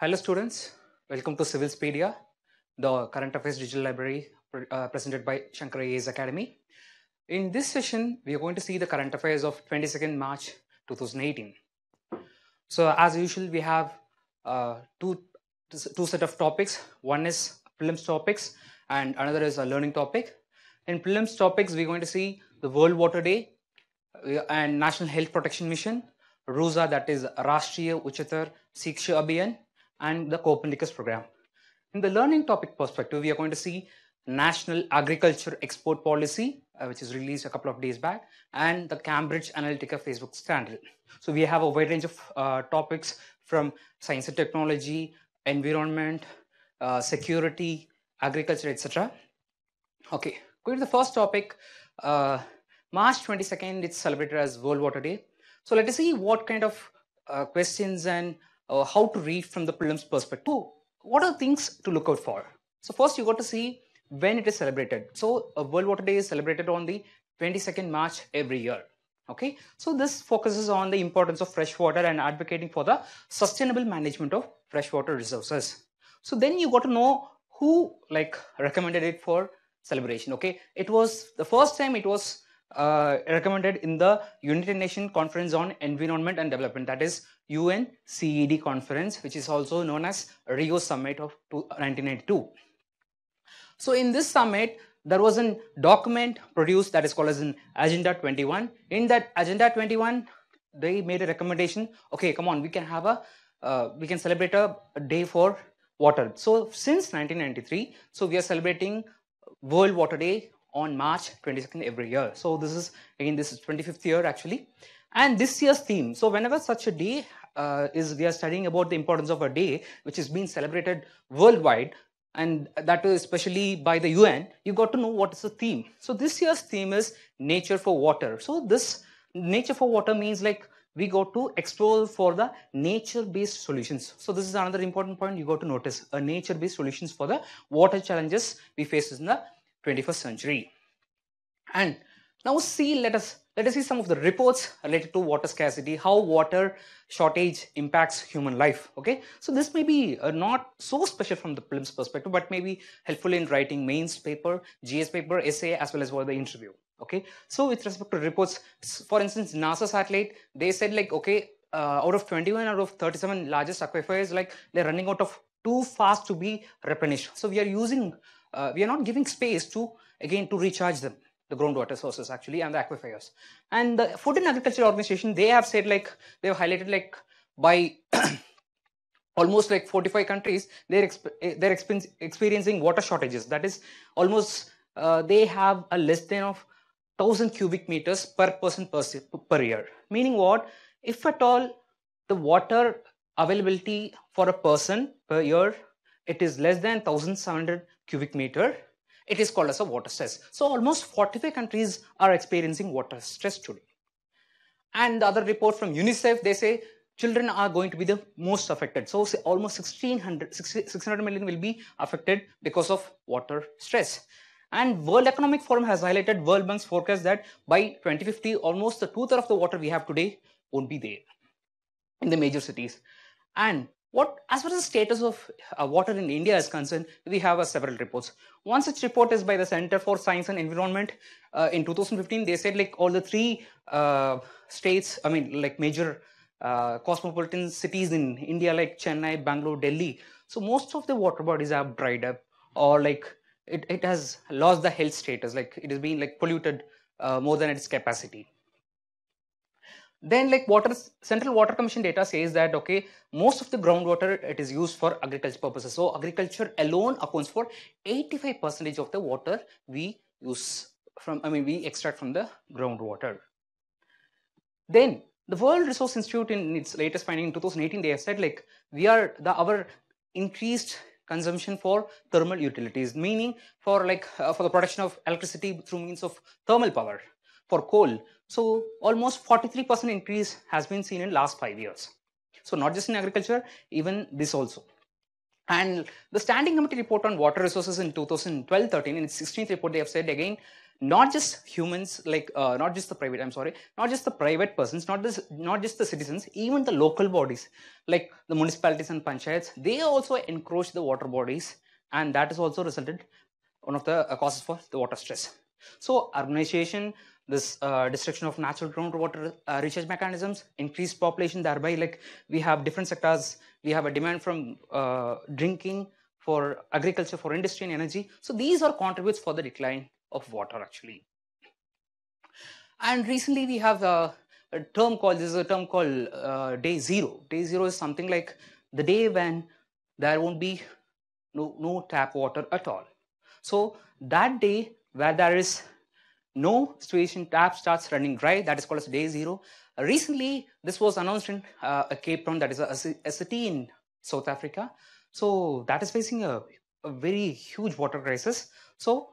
Hello students, welcome to Civilspedia, the current affairs digital library presented by Shankar Academy. In this session, we are going to see the current affairs of 22nd March 2018. So as usual, we have two set of topics. One is prelims topics and another is a learning topic. In prelims topics, we're going to see the World Water Day and National Health Protection Mission, RUSA, that is Rashtriya Uchatar Shiksha Abhiyan, and the Copernicus program. In the learning topic perspective, we are going to see National Agriculture Export Policy, which is released a couple of days back, and the Cambridge Analytica Facebook scandal. So we have a wide range of topics from science and technology, environment, security, agriculture, etc. Okay, going to the first topic. March 22nd, it's celebrated as World Water Day. So let us see what kind of questions and how to read from the prelims perspective. What are the things to look out for? So first you got to see when it is celebrated. So World Water Day is celebrated on the 22nd March every year. Okay, so this focuses on the importance of fresh water and advocating for the sustainable management of freshwater resources. So then you got to know who recommended it for celebration. Okay, it was the first time it was recommended in the United Nations Conference on Environment and Development, that is UNCED conference, which is also known as Rio Summit of 1992. So in this summit, there was a document produced that is called as an Agenda 21. In that Agenda 21, they made a recommendation. Okay, come on, we can have we can celebrate a day for water. So since 1993, so we are celebrating World Water Day on March 22nd every year. So this is 25th year actually. And this year's theme, so whenever such a day we are studying about the importance of a day which is being celebrated worldwide, and that is especially by the UN, you got to know what is the theme. So this year's theme is nature for water. So this nature for water means we got to explore for the nature-based solutions. So this is another important point you got to notice, a nature-based solutions for the water challenges we face in the 21st century. And now let us see some of the reports related to water scarcity, how water shortage impacts human life. Okay, so this may be not so special from the prelims perspective, but may be helpful in writing mains paper, GS paper, essay, as well as for the interview. Okay, so with respect to reports, for instance, NASA satellite, they said out of 21 out of 37 largest aquifers, they're running out of too fast to be replenished. So we are not giving space to recharge them, the groundwater sources actually, and the aquifers. And the Food and Agriculture Organization, they have said they have highlighted by almost 45 countries, they're experiencing water shortages. That is almost they have a less than of 1,000 cubic meters per person per year. Meaning what? If at all the water availability for a person per year, it is less than 1,700 cubic meter, it is called as a water stress. So almost 45 countries are experiencing water stress today. And the other report from UNICEF, they say children are going to be the most affected. So almost 600 million will be affected because of water stress. And World Economic Forum has highlighted World Bank's forecast that by 2050, almost the 2/3 of the water we have today won't be there in the major cities. And as far as the status of water in India is concerned, we have several reports. One such report is by the Center for Science and Environment. In 2015, they said all the three states, major cosmopolitan cities in India like Chennai, Bangalore, Delhi. So most of the water bodies have dried up, or it has lost the health status, it is being polluted more than its capacity. Then Central Water Commission data says that most of the groundwater, it is used for agriculture purposes. So agriculture alone accounts for 85% of the water we use we extract from the groundwater. Then the World Resource Institute, in its latest finding in 2018, they have said our increased consumption for thermal utilities, meaning for the production of electricity through means of thermal power, for coal. So almost 43% increase has been seen in last 5 years. So not just in agriculture, even this also. And the Standing Committee report on water resources in 2012-13, in its 16th report, they have said again, not just humans, like not just the private, I'm sorry, not just the private persons, not just the citizens, even the local bodies like the municipalities and panchayats, they also encroach the water bodies, and that has also resulted one of the causes for the water stress. So urbanization, this destruction of natural groundwater recharge mechanisms, increased population, thereby like we have different sectors, we have a demand from drinking, for agriculture, for industry and energy. So these are contributes for the decline of water actually. And recently we have a term called, this is a term called day zero. Day zero is something like the day when there won't be no tap water at all. So that day where there is no situation, tap starts running dry, that is called as day zero. Recently, this was announced in Cape Town, that is a city in South Africa. So that is facing a very huge water crisis. So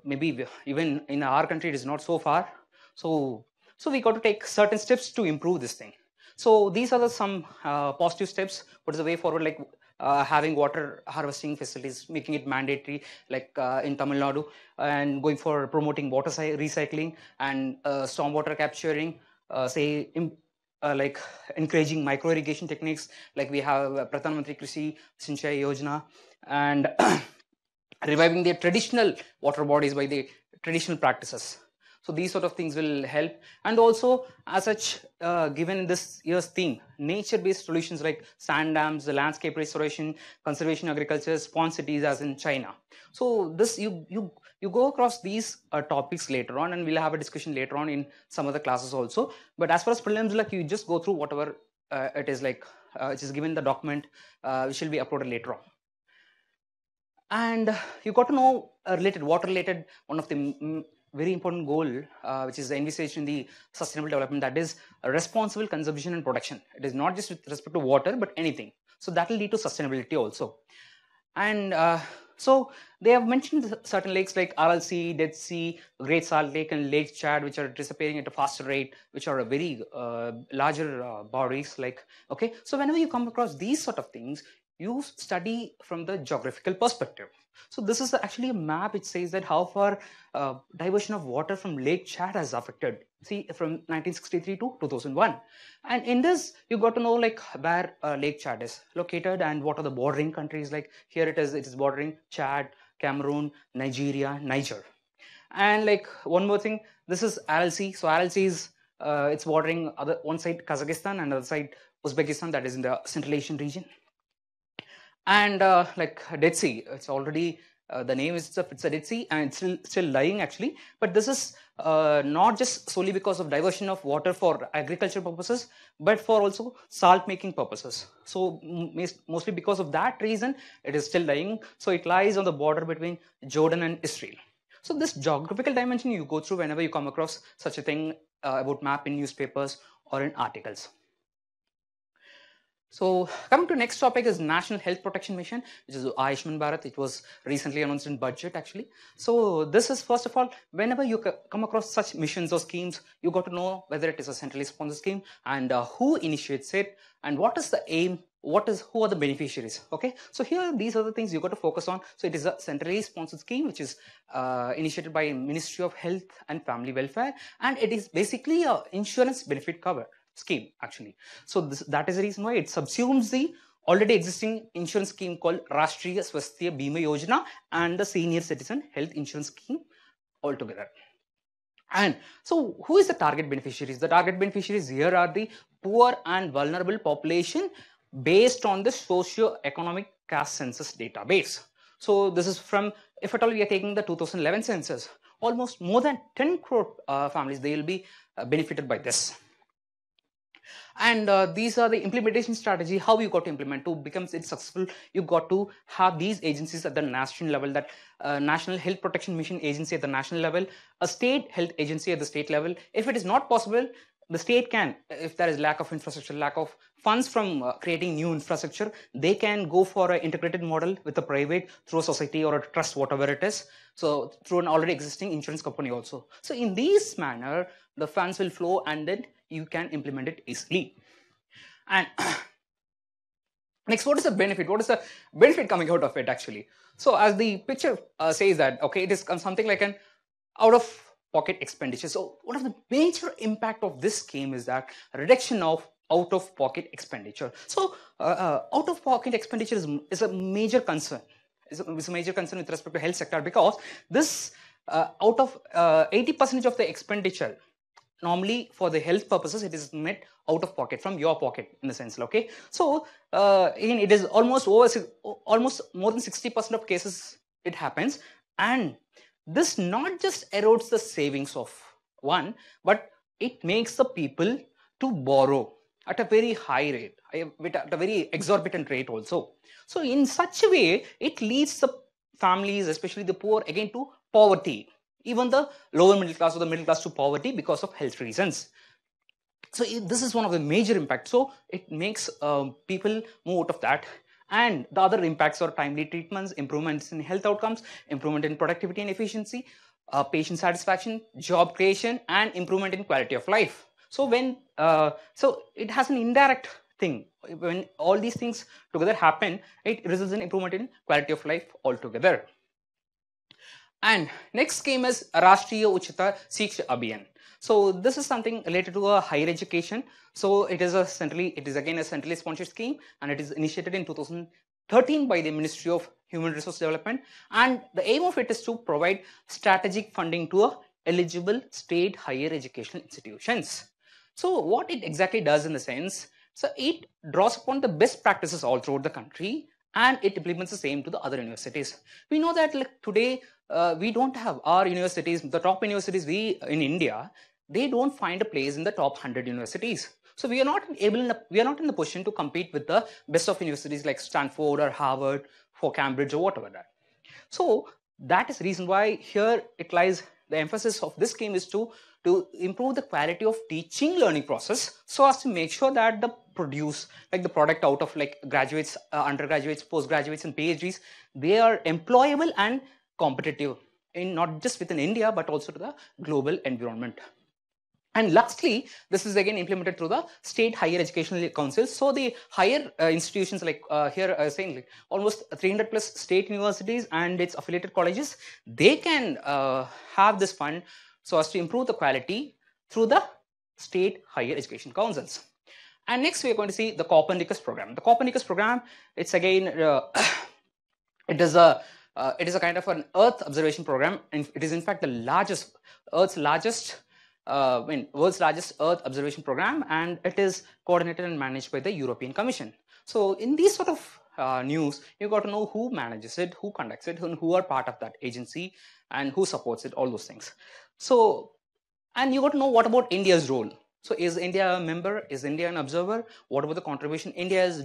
maybe even in our country, it is not so far. So we got to take certain steps to improve this thing. So these are some positive steps. What is the way forward? Like having water harvesting facilities, making it mandatory, like in Tamil Nadu, and going for promoting water recycling and stormwater capturing, like encouraging micro irrigation techniques, like we have Pradhan Mantri Krishi Sinchai Yojana, and reviving the traditional water bodies by the traditional practices. So these sort of things will help. And also, as such, given this year's theme, nature-based solutions like sand dams, the landscape restoration, conservation agriculture, spawn cities as in China. So this you go across these topics later on, and we'll have a discussion later on in some other classes also. But as far as prelims, like you just go through whatever it is like, which is given in the document, which will be uploaded later on. And you got to know water related, one of the very important goal, which is envisaged in the sustainable development, that is responsible consumption and production. It is not just with respect to water, but anything. So that will lead to sustainability also. And so they have mentioned certain lakes like RLC, Dead Sea, Great Salt Lake, and Lake Chad, which are disappearing at a faster rate, which are a very larger bodies. Like, okay, so whenever you come across these sort of things, you study from the geographical perspective. So this is actually a map which says that how far diversion of water from Lake Chad has affected. See, from 1963 to 2001. And in this, you got to know like where Lake Chad is located and what are the bordering countries. Like here it is bordering Chad, Cameroon, Nigeria, Niger. And like one more thing, this is RLC. So RLC is it's bordering one side Kazakhstan and other side Uzbekistan, that is in the Central Asian region. And like Dead Sea, it's already the name is it's a Dead Sea, and it's still lying actually. But this is not just solely because of diversion of water for agriculture purposes, but for also salt making purposes. So mostly because of that reason, it is still lying. So it lies on the border between Jordan and Israel. So this geographical dimension you go through whenever you come across such a thing about map in newspapers or in articles. So coming to next topic is National Health Protection Mission, which is Ayushman Bharat. It was recently announced in budget actually. So this is, first of all, whenever you come across such missions or schemes, you got to know whether it is a centrally sponsored scheme and who initiates it and what is the aim, who are the beneficiaries. Okay, so here these are the things you got to focus on. So it is a centrally sponsored scheme which is initiated by Ministry of Health and Family Welfare, and it is basically a insurance benefit cover scheme actually. So that is the reason why it subsumes the already existing insurance scheme called Rashtriya Swasthya Bima Yojana and the Senior Citizen Health Insurance Scheme altogether. And so who is the target beneficiaries? The target beneficiaries here are the poor and vulnerable population based on the socio-economic caste census database. So this is from, if at all we are taking the 2011 census, almost more than 10 crore families, they will be benefited by this. And these are the implementation strategy, how you got to implement. To become it successful, you got to have these agencies at the national level, that National Health Protection Mission agency at the national level, a state health agency at the state level. If it is not possible, the state can, if there is lack of infrastructure, lack of funds from creating new infrastructure, they can go for an integrated model with a private, through a society or a trust, whatever it is. So through an already existing insurance company also. So in this manner, the funds will flow and then you can implement it easily. And next, what is the benefit? What is the benefit coming out of it actually? So as the picture says that, okay, it is something like an out of pocket expenditure. So one of the major impact of this scheme is that reduction of out of pocket expenditure. So out of pocket expenditure is a major concern. Is a major concern with respect to health sector, because this out of 80% of the expenditure, normally for the health purposes, it is met out of pocket, from your pocket in the sense. Okay, so again, it is almost more than 60% of cases it happens. And this not just erodes the savings of one, but it makes the people to borrow at a very high rate, at a very exorbitant rate also. So in such a way, it leads the families, especially the poor, again to poverty, even the lower middle class or the middle class to poverty, because of health reasons. So this is one of the major impacts. So it makes people move out of that. And the other impacts are timely treatments, improvements in health outcomes, improvement in productivity and efficiency, patient satisfaction, job creation, and improvement in quality of life. So when so it has an indirect thing. When all these things together happen, it results in improvement in quality of life altogether. And next scheme is Rashtriya Uchita Shiksha Abhiyan. So this is something related to higher education. So it is again a centrally sponsored scheme, and it is initiated in 2013 by the Ministry of Human Resource Development. And the aim of it is to provide strategic funding to eligible state higher educational institutions. So what it exactly does in the sense, so it draws upon the best practices all throughout the country, and it implements the same to the other universities. We know that like today we don't have our universities, the top universities in India, they don't find a place in the top 100 universities. So we are not in the position to compete with the best of universities like Stanford or Harvard for Cambridge or whatever that. So that is the reason why here it lies, the emphasis of this scheme is to improve the quality of teaching learning process, so as to make sure that the product out of like graduates, undergraduates, postgraduates and PhDs, they are employable and competitive in not just within India but also to the global environment. And lastly, this is again implemented through the state higher educational councils. So the higher institutions like here I was saying like almost 300 plus state universities and its affiliated colleges, they can have this fund so as to improve the quality through the state higher education councils. And next we are going to see the Copernicus program. The Copernicus program, it's again it is a kind of an Earth observation program, and it is in fact the world's largest Earth observation program, and it is coordinated and managed by the European Commission. So in these sort of news, you got to know who manages it, who conducts it, and who are part of that agency, and who supports it, all those things. So, and you got to know what about India's role. So is India a member? Is India an observer? What about the contribution India is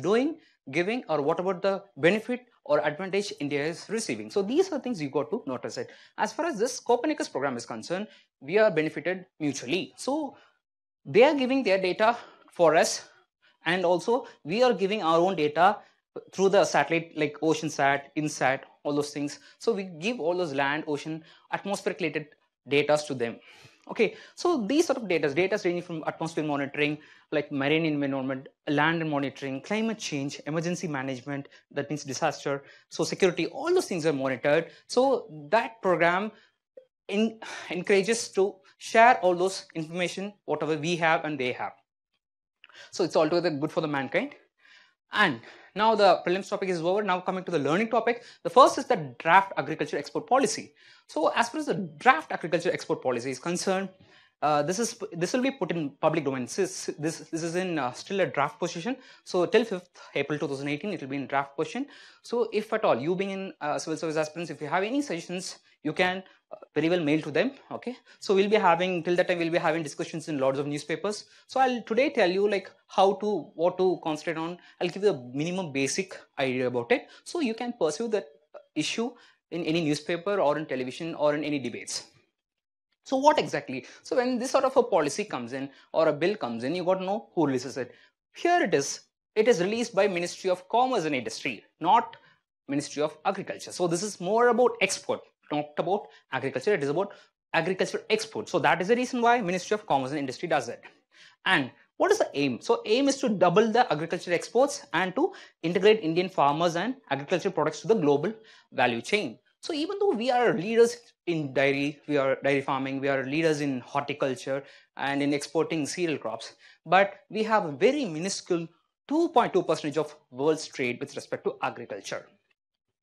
giving, or what about the benefit or advantage India is receiving? So these are things you got to notice it. As far as this Copernicus program is concerned, we are benefited mutually. So they are giving their data for us, and also we are giving our own data through the satellite like OceanSat, InSat, all those things. So we give all those land, ocean, atmospheric related data to them. Okay, so these sort of data ranging from atmosphere monitoring, like marine environment, land monitoring, climate change, emergency management, that means disaster, so security, all those things are monitored. So that program encourages to share all those information, whatever we have and they have. So it's altogether good for the mankind. And now the prelims topic is over. Now coming to the learning topic. The first is the draft agriculture export policy. So as far as the draft agriculture export policy is concerned, this will be put in public domain. This is in still a draft position. So till 5th April 2018, it will be in draft position. So if at all you being in civil service aspirants, if you have any suggestions, you can very well mail to them. Okay, so we'll be having, till that time we'll be having discussions in lots of newspapers. So I'll today tell you like what to concentrate on. I'll give you a minimum basic idea about it, so you can pursue that issue in any newspaper or in television or in any debates. So what exactly? So when this sort of a policy comes in or a bill comes in, you got to know who releases it. Here it is. It is released by Ministry of Commerce and Industry, not Ministry of Agriculture. So this is more about export, not about agriculture. It is about agriculture export. So that is the reason why Ministry of Commerce and Industry does it. And what is the aim? So aim is to double the agriculture exports and to integrate Indian farmers and agricultural products to the global value chain. So even though we are leaders in dairy, we are dairy farming, we are leaders in horticulture and in exporting cereal crops, but we have a very minuscule 2.2% of world's trade with respect to agriculture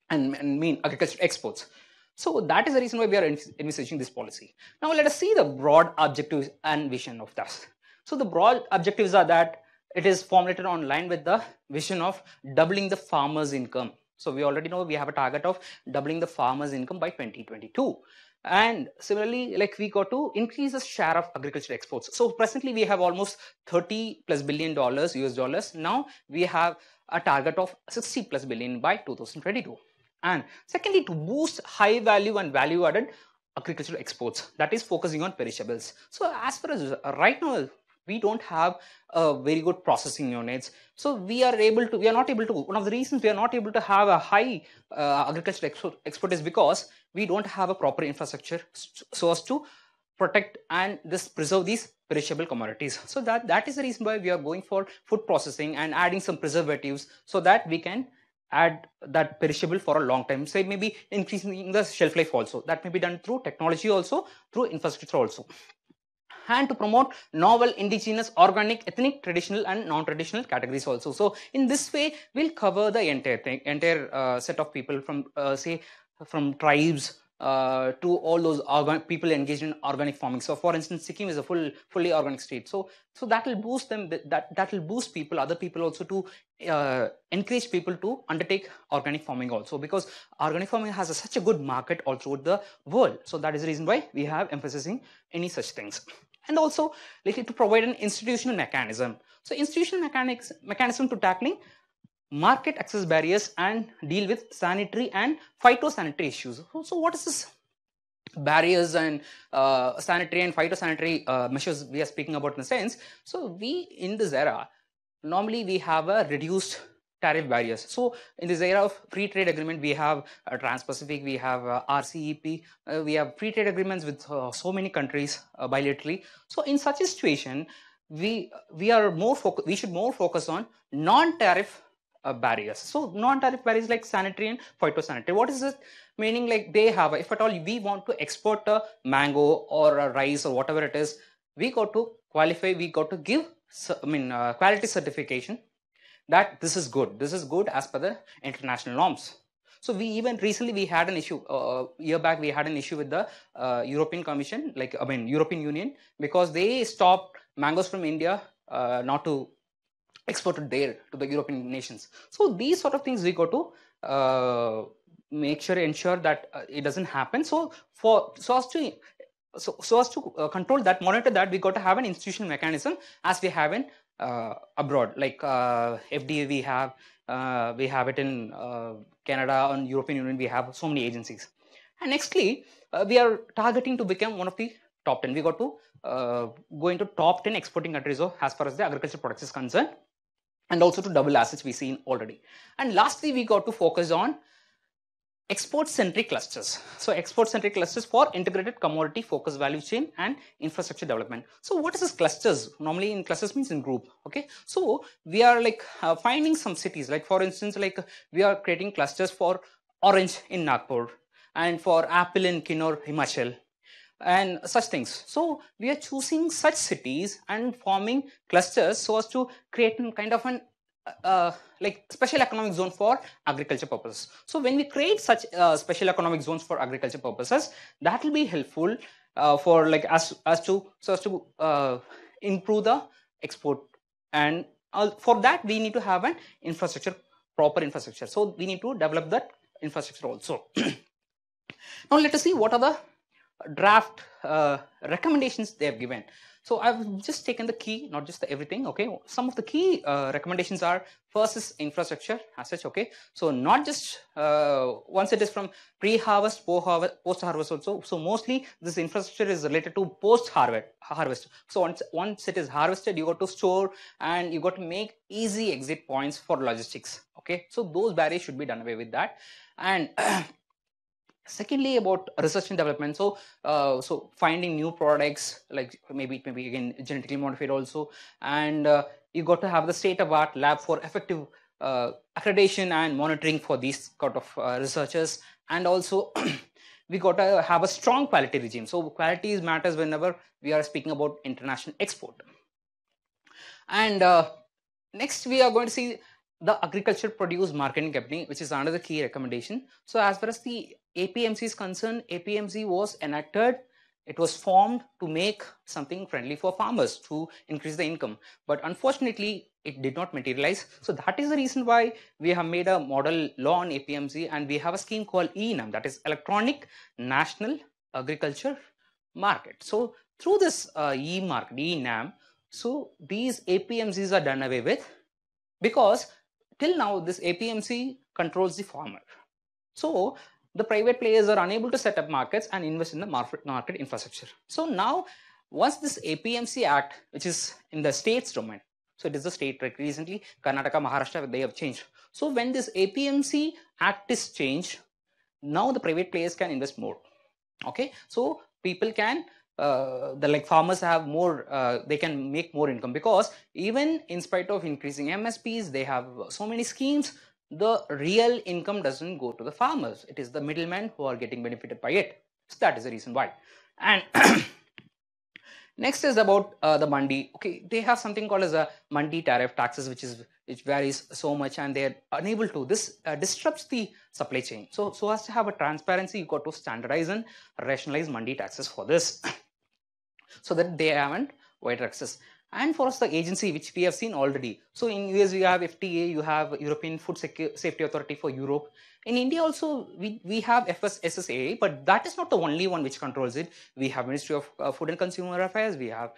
and mean agriculture exports. So that is the reason why we are envisaging this policy. Now let us see the broad objectives and vision of this. So the broad objectives are that it is formulated on line with the vision of doubling the farmer's income. So we already know we have a target of doubling the farmer's income by 2022. And similarly, like we got to increase the share of agriculture exports. So presently we have almost 30 plus billion dollars US dollars. Now we have a target of 60 plus billion by 2022. And secondly, to boost high value and value added agricultural exports, that is focusing on perishables. So as far as right now, we don't have very good processing units. So we are not able to, one of the reasons we are not able to have a high agricultural export is because we don't have a proper infrastructure so as to protect and preserve these perishable commodities. So that is the reason why we are going for food processing and adding some preservatives so that we can add that perishable for a long time. So maybe increasing the shelf life also. That may be done through technology also, through infrastructure also. And to promote novel, indigenous, organic, ethnic, traditional and non-traditional categories also. So in this way, we'll cover the entire set of people from say from tribes to all those people engaged in organic farming. So for instance, Sikkim is a fully organic state. So that will boost them, that will boost people, other people also, to encourage people to undertake organic farming also, because organic farming has such a good market all throughout the world. So that is the reason why we have emphasizing any such things. And also likely to provide an institutional mechanism. So institutional mechanism to tackling market access barriers and deal with sanitary and phytosanitary issues. So what is this barriers and sanitary and phytosanitary measures we are speaking about in a sense? So we in this era, normally we have a reduced tariff barriers. So in this era of free trade agreement, we have Trans-Pacific, we have RCEP, we have free trade agreements with so many countries bilaterally. So in such a situation, we should more focus on non-tariff barriers. So non-tariff barriers like sanitary and phytosanitary. What is it? Meaning like they have, if at all we want to export a mango or a rice or whatever it is, we got to qualify, we got to give quality certification that this is good as per the international norms. So we even recently we had an issue year back, we had an issue with the European Commission, European Union, because they stopped mangoes from India not to export it there to the European nations. So these sort of things we got to ensure that it doesn't happen. So as to control that, monitor that, we got to have an institutional mechanism as we have in abroad, like FDA we have it in Canada and European Union, we have so many agencies. And nextly, we are targeting to become one of the top 10. We got to go into top 10 exporting countries as far as the agricultural products is concerned, and also to double assets we seen already. And lastly, we got to focus on export-centric clusters. So export-centric clusters for integrated commodity focused value chain and infrastructure development. So what is this clusters? Normally in clusters means in group. Okay. So we are like finding some cities, like for instance, like we are creating clusters for orange in Nagpur and for apple in Kinnaur, Himachal, and such things. So we are choosing such cities and forming clusters so as to create kind of an like special economic zone for agriculture purposes. So when we create such special economic zones for agriculture purposes, that will be helpful for like as to improve the export. And for that we need to have an infrastructure, proper infrastructure. So we need to develop that infrastructure also. Now let us see what are the draft recommendations they have given. So I've just taken the key, not just the everything. Okay, some of the key recommendations are: first is infrastructure as such. Okay, so not just once it is from pre-harvest, post-harvest also. So mostly this infrastructure is related to post-harvest. So once it is harvested, you got to store and you got to make easy exit points for logistics. Okay, so those barriers should be done away with that. And secondly, about research and development. So so finding new products, like maybe again genetically modified also, and you got to have the state-of-art lab for effective accreditation and monitoring for these sort of researchers. and also we got to have a strong quality regime. So quality matters whenever we are speaking about international export. And next we are going to see the agriculture produce marketing company, which is another key recommendation. So as far as the APMC is concerned, APMC was enacted, it was formed to make something friendly for farmers to increase the income, but unfortunately it did not materialize. So that is the reason why we have made a model law on APMC, and we have a scheme called ENAM, that is Electronic National Agriculture Market. So through this ENAM, so these APMCs are done away with, because till now this APMC controls the farmer. So the private players are unable to set up markets and invest in the market infrastructure. So now once this APMC Act, which is in the state's domain, so it is the state, like recently Karnataka, Maharashtra, they have changed. So when this APMC Act is changed, now the private players can invest more. Okay, so people can farmers have more, they can make more income, because even in spite of increasing MSPs, they have so many schemes, the real income doesn't go to the farmers, it is the middlemen who are getting benefited by it. So that is the reason why. And next is about the mandi. Okay, they have something called as a mandi tariff taxes, which varies so much, and they are unable to. This disrupts the supply chain. So as to have a transparency, you got to standardize and rationalize mandi taxes for this, so that they haven't wider access. And for us, the agency, which we have seen already. So in US we have FTA, you have European Food Safety Authority for Europe. In India also we have FSSAI, but that is not the only one which controls it. We have Ministry of Food and Consumer Affairs, we have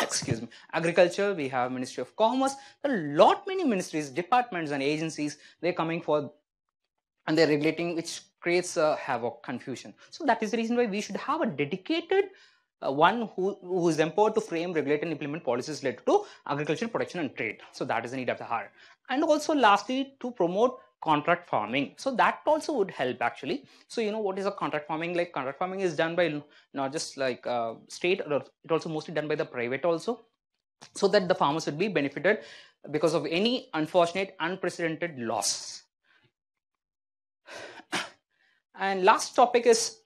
excuse me, Agriculture, we have Ministry of Commerce. There are many ministries, departments and agencies, they're coming for, and they're regulating, which creates havoc, confusion. So that is the reason why we should have a dedicated one who is empowered to frame, regulate and implement policies related to agriculture, production and trade. So that is the need of the hour. And also lastly, to promote contract farming. So that also would help actually. So you know what is a contract farming? Like contract farming is done by not just like state, or it also mostly done by the private also, so that the farmers would be benefited because of any unfortunate, unprecedented loss. And last topic is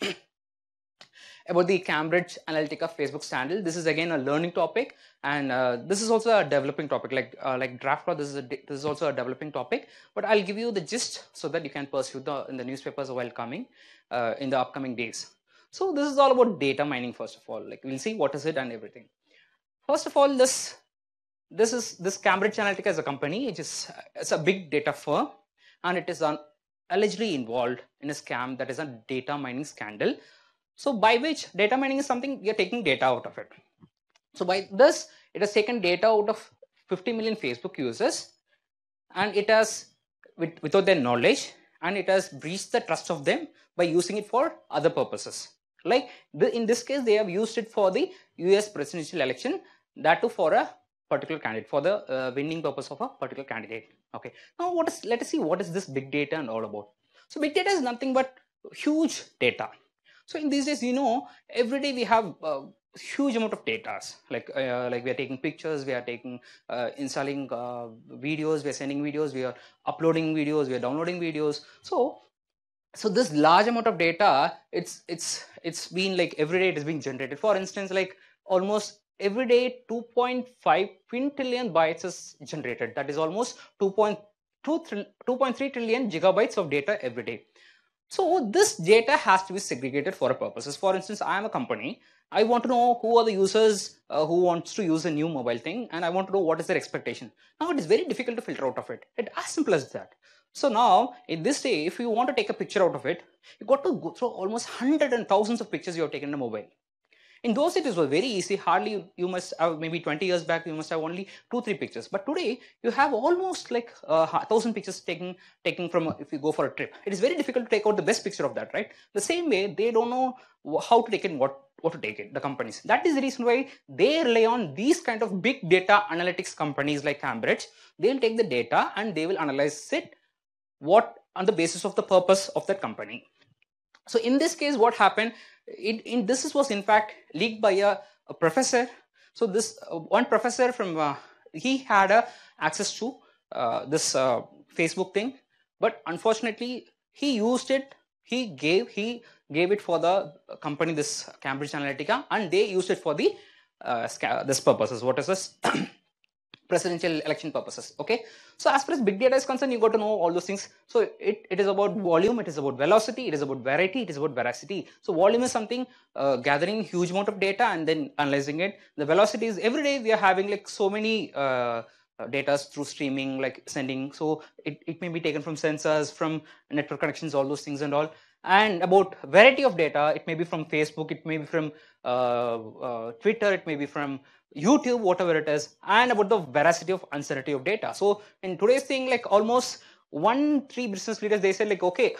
about the Cambridge Analytica Facebook scandal. This is again a learning topic, and this is also a developing topic, like draft law. This is also a developing topic, but I'll give you the gist so that you can pursue in the newspapers while coming in the upcoming days. So this is all about data mining. First of all, like we'll see what is it and everything. First of all, this Cambridge Analytica is a company. It's a big data firm, and it is allegedly involved in a scam that is a data mining scandal. So by which data mining is something you're taking data out of it. So by this, it has taken data out of 50 million Facebook users, and it has, without their knowledge, and it has breached the trust of them by using it for other purposes. Like in this case, they have used it for the US presidential election, that too for a particular candidate, for the winning purpose of a particular candidate. Okay. Now let us see what is this big data and all about. So big data is nothing but huge data. So in these days, you know, every day we have huge amount of data. Like we are taking pictures, we are taking installing videos, we are sending videos, we are uploading videos, we are downloading videos. So this large amount of data, it's been like every day it is being generated. For instance, like almost every day 2.5 quintillion bytes is generated. That is almost 2.3 trillion gigabytes of data every day. So this data has to be segregated for a purposes. For instance, I am a company. I want to know who are the users who wants to use a new mobile thing, and I want to know what is their expectation. Now it is very difficult to filter out of it. It's as simple as that. So now in this day, if you want to take a picture out of it, you got to go through almost hundreds and thousands of pictures you have taken in a mobile. In those days, it was very easy. Hardly, you must have maybe 20 years back, you must have only 2-3 pictures. But today, you have almost like 1,000 pictures taken from, if you go for a trip. It is very difficult to take out the best picture of that, right? The same way, they don't know how to take it, what to take it, the companies. That is the reason why they rely on these kind of big data analytics companies like Cambridge. They'll take the data and they will analyze it on the basis of the purpose of that company. So in this case, what happened, this was in fact leaked by a professor. So this one professor from, he had access to this Facebook thing, but unfortunately he used it He gave it for the company, this Cambridge Analytica, and they used it for the this purposes. What is this? Presidential election purposes. Okay, so as far as big data is concerned, you got to know all those things. So it is about volume, it is about velocity, it is about variety, it is about veracity. So volume is something gathering huge amount of data and then analyzing it. The velocity is every day we are having like so many data through streaming, like sending. So it may be taken from sensors, from network connections, all those things and all. And about variety of data, it may be from Facebook, it may be from Twitter, it may be from YouTube, whatever it is, and about the veracity of uncertainty of data. So in today's thing, like almost 3 business leaders, they said like, okay,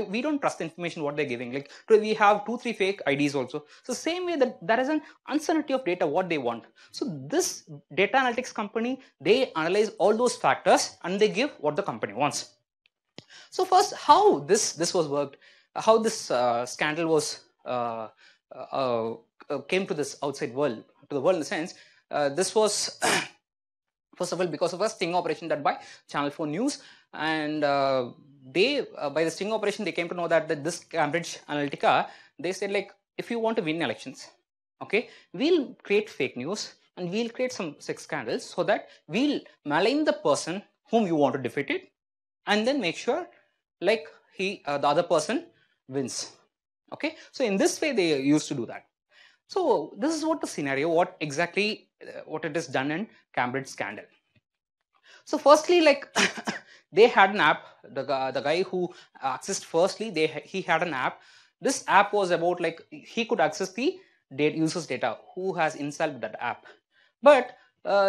we don't trust the information what they're giving. Like today we have 2-3 fake IDs also. So same way that there is an uncertainty of data what they want. So this data analytics company, they analyze all those factors and they give what the company wants. So first, how this was worked, how this scandal was came to this outside world, to the world in the sense, this was first of all because of a sting operation done by Channel 4 News, and they by the sting operation they came to know that this Cambridge Analytica, they said like, if you want to win elections, okay, we'll create fake news and we'll create some sex scandals so that we'll malign the person whom you want to defeat it, and then make sure like the other person wins. Okay, so in this way they used to do that. So this is what the scenario, what exactly what it is done in Cambridge scandal. So firstly, like they had an app. The guy who accessed firstly, he had an app. This app was about like he could access the users data who has installed that app. But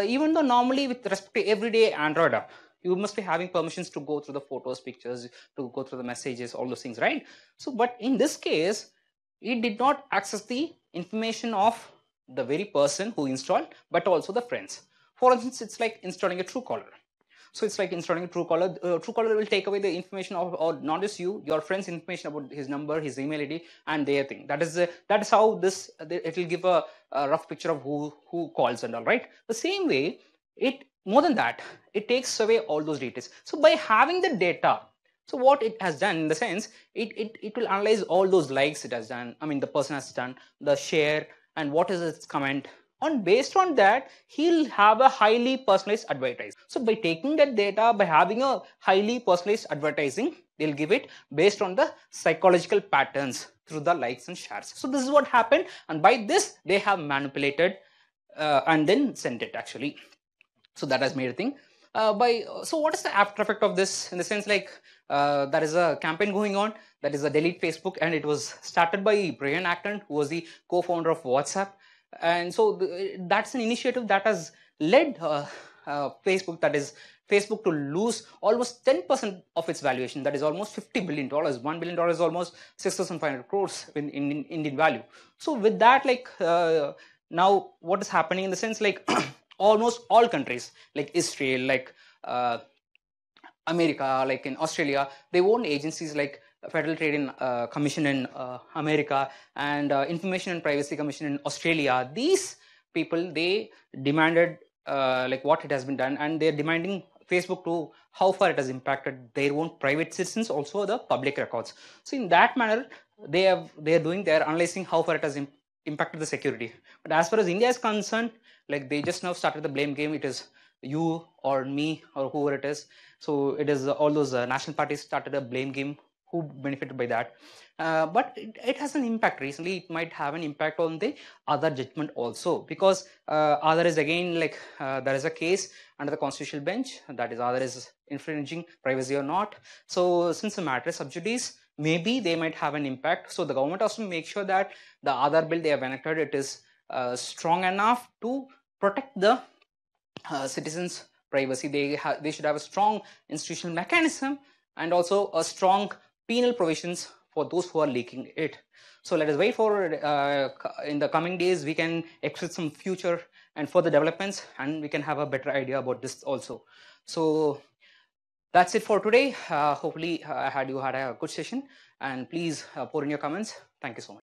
even though normally with respect to everyday Android app, you must be having permissions to go through the photos, pictures, to go through the messages, all those things, right? So, but in this case, it did not access the information of the very person who installed, but also the friends. For instance, it's like installing a Truecaller. So it's like installing a Truecaller. Truecaller will take away the information of, or not just you, your friend's information about his number, his email ID, and their thing. That is how this it will give a rough picture of who calls and all, right? The same way, more than that, it takes away all those details. So by having the data, so what it has done in the sense, it will analyze all those likes it has done. I mean, the person has done, the share, and what is its comment. And based on that, he'll have a highly personalized advertising. So by taking that data, by having a highly personalized advertising, they'll give it based on the psychological patterns through the likes and shares. So this is what happened, and by this they have manipulated and then sent it actually. So that has made a thing. So what is the after effect of this? In the sense like there is a campaign going on, that is a delete Facebook, and it was started by Brian Acton, who was the co-founder of WhatsApp. And so that's an initiative that has led Facebook, that is Facebook, to lose almost 10% of its valuation. That is almost $50 billion. $1 billion is almost 6,500 crores in Indian value. So with that, like now what is happening in the sense like almost all countries like Israel, like America, like in Australia, they own agencies like Federal Trade Commission in America and Information and Privacy Commission in Australia. These people, they demanded like what it has been done, and they're demanding Facebook to how far it has impacted their own private citizens, also the public records. So in that manner, they're analyzing how far it has impacted the security. But as far as India is concerned, like they just now started the blame game. It is you or me or whoever it is. So it is all those national parties started a blame game. Who benefited by that? But it has an impact. Recently, it might have an impact on the other judgment also, because other is again like there is a case under the constitutional bench that is other is infringing privacy or not. So since the matter is sub judice, maybe they might have an impact. So the government has to make sure that the other bill they have enacted, it is strong enough to protect the citizens' privacy. They should have a strong institutional mechanism and also a strong penal provisions for those who are leaking it. So let us wait for in the coming days we can expect some future and further developments, and we can have a better idea about this also. So that's it for today. Hopefully you had a good session, and please pour in your comments. Thank you so much.